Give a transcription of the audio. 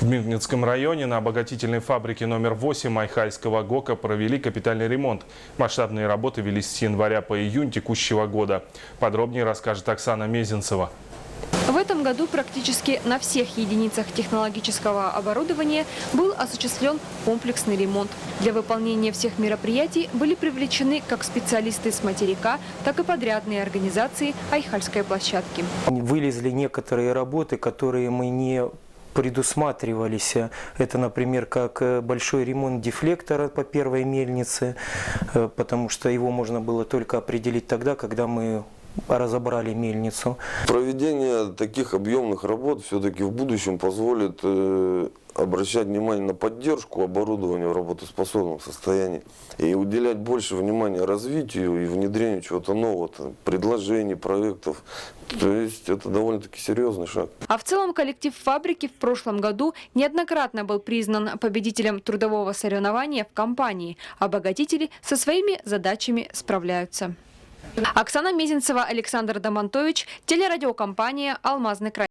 В Мирнинском районе на обогатительной фабрике номер 8 Айхальского ГОКа провели капитальный ремонт. Масштабные работы велись с января по июнь текущего года. Подробнее расскажет Оксана Мезенцева. В этом году практически на всех единицах технологического оборудования был осуществлен комплексный ремонт. Для выполнения всех мероприятий были привлечены как специалисты с материка, так и подрядные организации Айхальской площадки. Вылезли некоторые работы, которые мы не предусматривались. Это, например, как большой ремонт дефлектора по первой мельнице, потому что его можно было только определить тогда, когда мы разобрали мельницу. Проведение таких объемных работ все-таки в будущем позволит обращать внимание на поддержку оборудования в работоспособном состоянии и уделять больше внимания развитию и внедрению чего-то нового, предложений, проектов. То есть это довольно-таки серьезный шаг. А в целом коллектив фабрики в прошлом году неоднократно был признан победителем трудового соревнования в компании. Обогатители со своими задачами справляются. Оксана Мезенцева, Александр Домонтович, телерадиокомпания «Алмазный край».